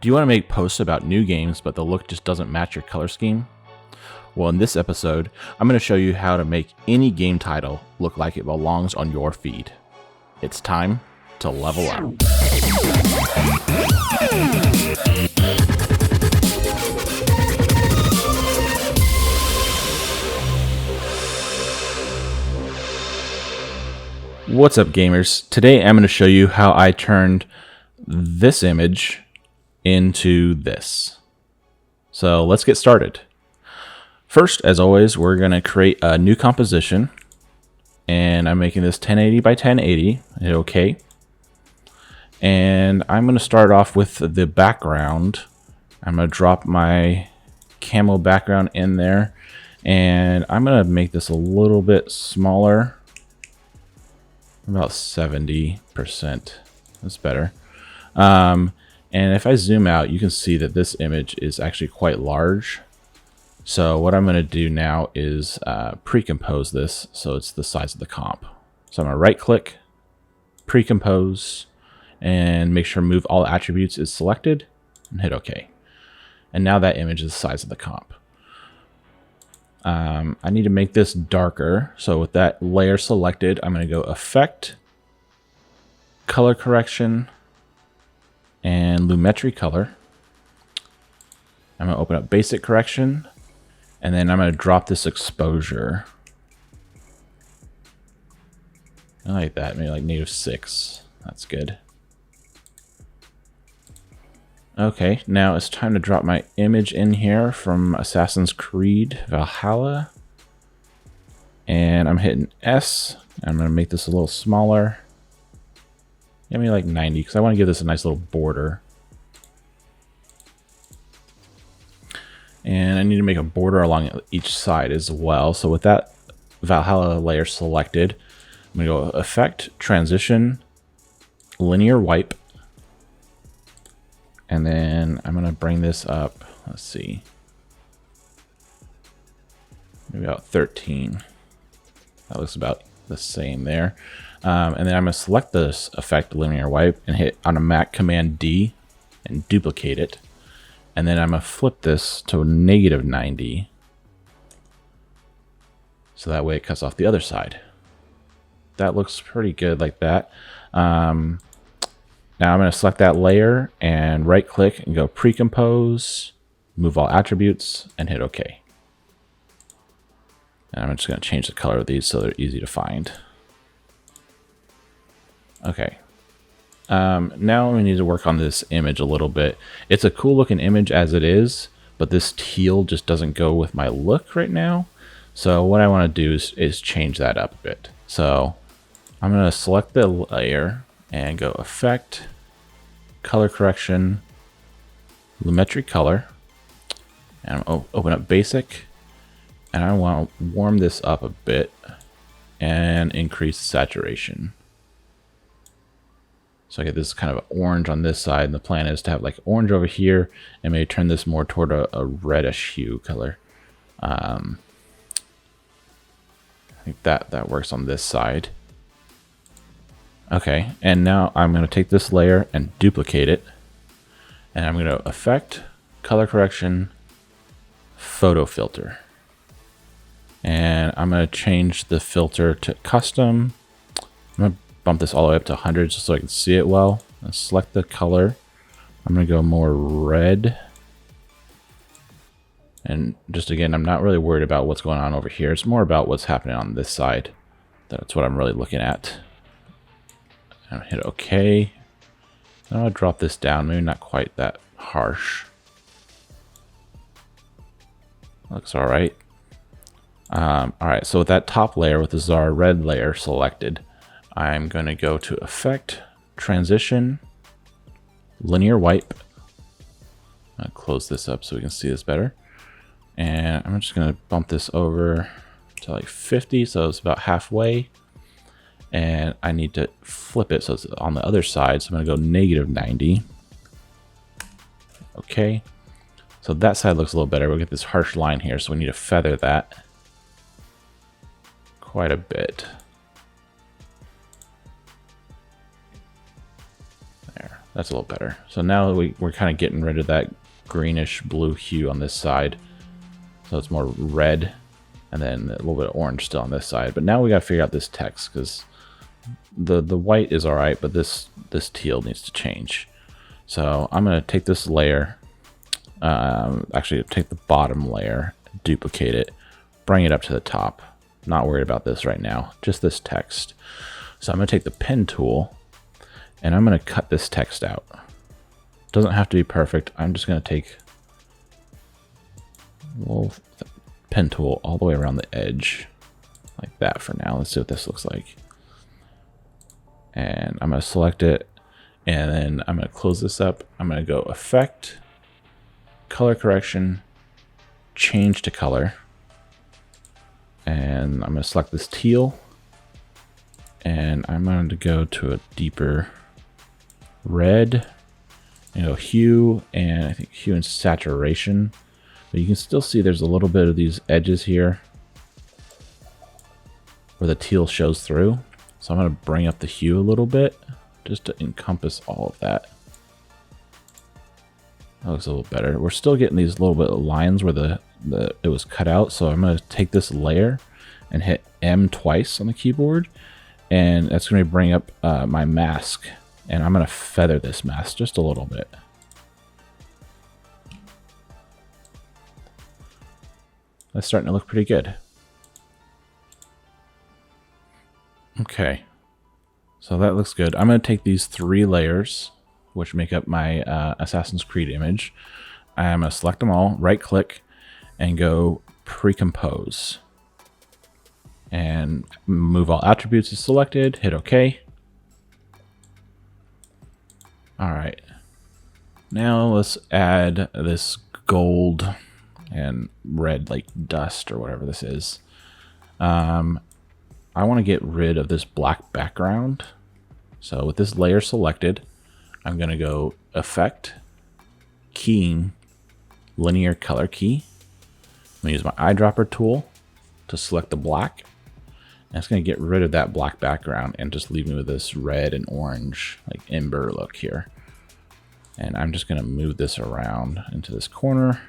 Do you want to make posts about new games, but the look just doesn't match your color scheme? Well, in this episode, I'm going to show you how to make any game title look like it belongs on your feed. It's time to level up. What's up, gamers? Today I'm going to show you how I turned this image into this. So let's get started. First, as always, we're going to create a new composition, and I'm making this 1080 by 1080. Hit OK. And I'm going to start off with the background. I'm going to drop my camo background in there, and I'm going to make this a little bit smaller, about 70%. That's better. And if I zoom out, you can see that this image is actually quite large. So what I'm going to do now is pre-compose this so it's the size of the comp. So I'm going to right click, pre-compose, and make sure move all attributes is selected and hit OK. And now that image is the size of the comp. I need to make this darker. So with that layer selected, I'm going to go Effect, Color Correction, and Lumetri Color. I'm going to open up Basic Correction, and then I'm going to drop this exposure. I like that, maybe like -6. That's good. Okay, now it's time to drop my image in here from Assassin's Creed Valhalla. And I'm hitting S. I'm going to make this a little smaller. Give me like 90 because I want to give this a nice little border. And I need to make a border along each side as well. So with that Valhalla layer selected, I'm going to go Effect, Transition, Linear Wipe. And then I'm going to bring this up. Let's see. Maybe about 13. That looks about the same there. And then I'm going to select this Effect Linear Wipe and hit on a Mac Command D and duplicate it. And then I'm going to flip this to -90. So that way it cuts off the other side. That looks pretty good like that. Now I'm going to select that layer and right click and go pre-compose, move all attributes, and hit OK. And I'm just going to change the color of these so they're easy to find. Okay. Now we need to work on this image a little bit. It's a cool looking image as it is, but this teal just doesn't go with my look right now. So what I want to do is change that up a bit. So I'm going to select the layer and go Effect, Color Correction, Lumetri Color, and I'm open up Basic, and I want to warm this up a bit and increase saturation. So I get this kind of orange on this side, and the plan is to have like orange over here and maybe turn this more toward a reddish hue color. I think that works on this side. Okay, and now I'm going to take this layer and duplicate it, and I'm going to Effect, Color Correction, Photo Filter. And I'm going to change the filter to Custom. I'm going to bump this all the way up to 100 just so I can see it well. And select the color. I'm going to go more red. And just again, I'm not really worried about what's going on over here. It's more about what's happening on this side. That's what I'm really looking at. I'm going to hit OK. Now I'll drop this down, maybe not quite that harsh. Looks all right. All right, so with that top layer, with the Zara red layer selected, I'm going to go to Effect, Transition, Linear Wipe. I'll close this up so we can see this better. And I'm just going to bump this over to like 50, so it's about halfway. And I need to flip it so it's on the other side, so I'm going to go -90. Okay, so that side looks a little better. We'll get this harsh line here, so we need to feather that quite a bit. There. That's a little better. So now we're kind of getting rid of that greenish blue hue on this side. So it's more red, and then a little bit of orange still on this side. But now we got to figure out this text, because the white is all right, but this teal needs to change. So I'm going to take this layer, actually take the bottom layer, duplicate it, bring it up to the top. Not worried about this right now, just this text. So I'm going to take the pen tool, and I'm going to cut this text out. Doesn't have to be perfect. I'm just going to take a little pen tool all the way around the edge, like that for now. Let's see what this looks like. And I'm going to select it, and then I'm going to close this up. I'm going to go Effect, Color Correction, Change to Color. And I'm going to select this teal, and I'm going to go to a deeper red, and go hue, and I think hue and saturation. But you can still see there's a little bit of these edges here where the teal shows through. So I'm going to bring up the hue a little bit just to encompass all of that. That looks a little better. We're still getting these little bit of lines where it was cut out. So I'm going to take this layer and hit M twice on the keyboard, and that's going to bring up my mask, and I'm going to feather this mask just a little bit. That's starting to look pretty good. Okay, so that looks good. I'm going to take these 3 layers, which make up my Assassin's Creed image. I'm going to select them all, right click, and go pre-compose. And move all attributes is selected, hit OK. All right, now let's add this gold and red, like dust or whatever this is. I want to get rid of this black background. So with this layer selected, I'm going to go Effect, Keying, Linear Color Key. I'm going to use my eyedropper tool to select the black. And it's going to get rid of that black background and just leave me with this red and orange, like ember look here. And I'm just going to move this around into this corner,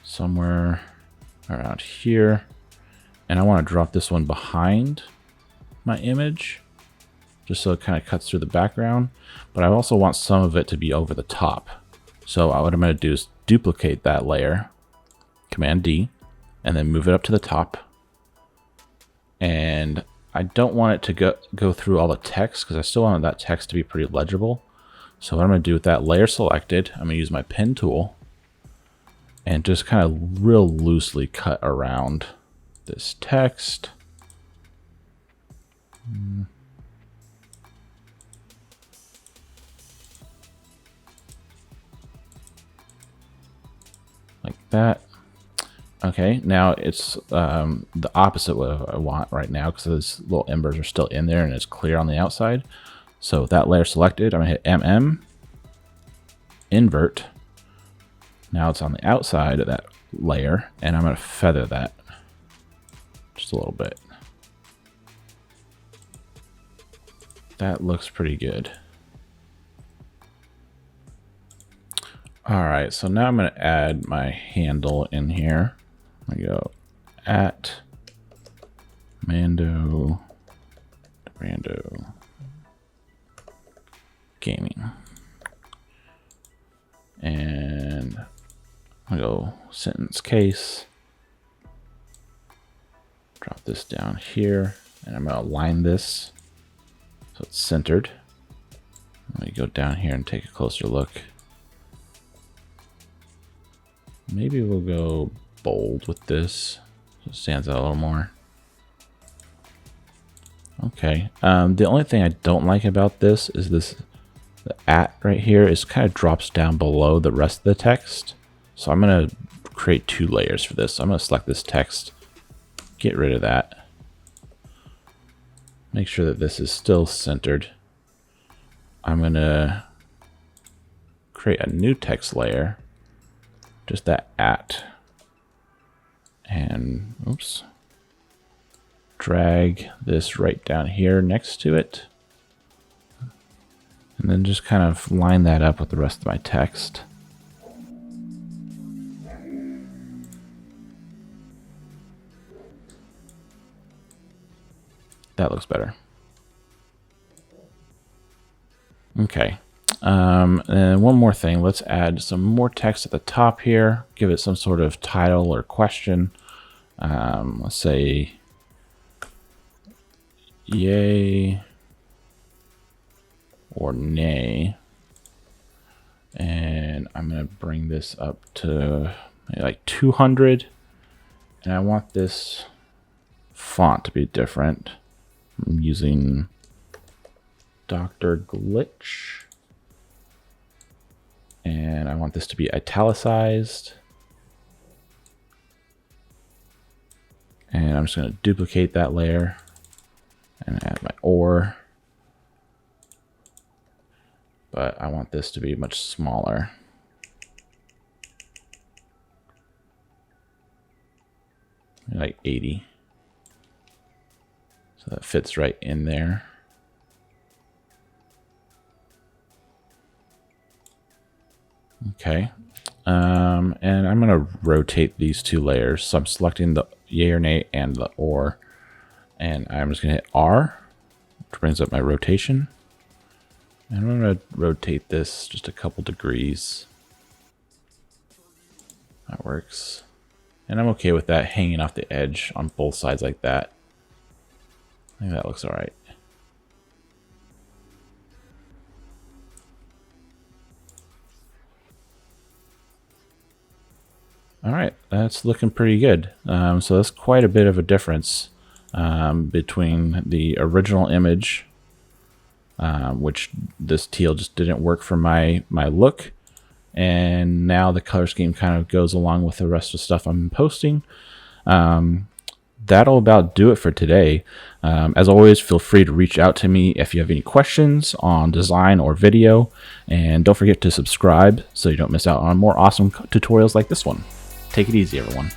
somewhere around here. And I want to drop this one behind my image, just so it kind of cuts through the background. But I also want some of it to be over the top. So what I'm going to do is duplicate that layer, Command D, and then move it up to the top. And I don't want it to go through all the text, because I still want that text to be pretty legible. So what I'm going to do with that layer selected, I'm going to use my pen tool and just kind of real loosely cut around this text. Like that. Okay, now it's the opposite of what I want right now, because those little embers are still in there and it's clear on the outside. So with that layer selected, I'm going to hit MM, invert. Now it's on the outside of that layer, and I'm going to feather that just a little bit. That looks pretty good. All right, so now I'm going to add my handle in here. I go at Mando Gaming, and I go sentence case. Drop this down here, and I'm going to align this so it's centered. Let me go down here and take a closer look. Maybe we'll go bold with this so it stands out a little more. Okay, the only thing I don't like about this is the at right here is kind of drops down below the rest of the text. So I'm going to create 2 layers for this. So I'm going to select this text, get rid of that, make sure that this is still centered. I'm going to create a new text layer, just that at, and oops, drag this right down here next to it. And then just kind of line that up with the rest of my text. That looks better. Okay. And one more thing. Let's add some more text at the top here. Give it some sort of title or question. Let's say, yay or nay. And I'm going to bring this up to like 200. And I want this font to be different. I'm using Dr. Glitch. And I want this to be italicized. And I'm just going to duplicate that layer and add my OR. But I want this to be much smaller. Like 80. So that fits right in there. Okay. And I'm going to rotate these two layers. So I'm selecting the yay or nay and the OR. And I'm just going to hit R, which brings up my rotation. And I'm going to rotate this just a couple degrees. That works. And I'm okay with that hanging off the edge on both sides like that. I think that looks all right. All right, that's looking pretty good. So that's quite a bit of a difference between the original image, which this teal just didn't work for my look, and now the color scheme kind of goes along with the rest of the stuff I'm posting. That'll about do it for today. As always, feel free to reach out to me if you have any questions on design or video, and don't forget to subscribe so you don't miss out on more awesome tutorials like this one. Take it easy, everyone.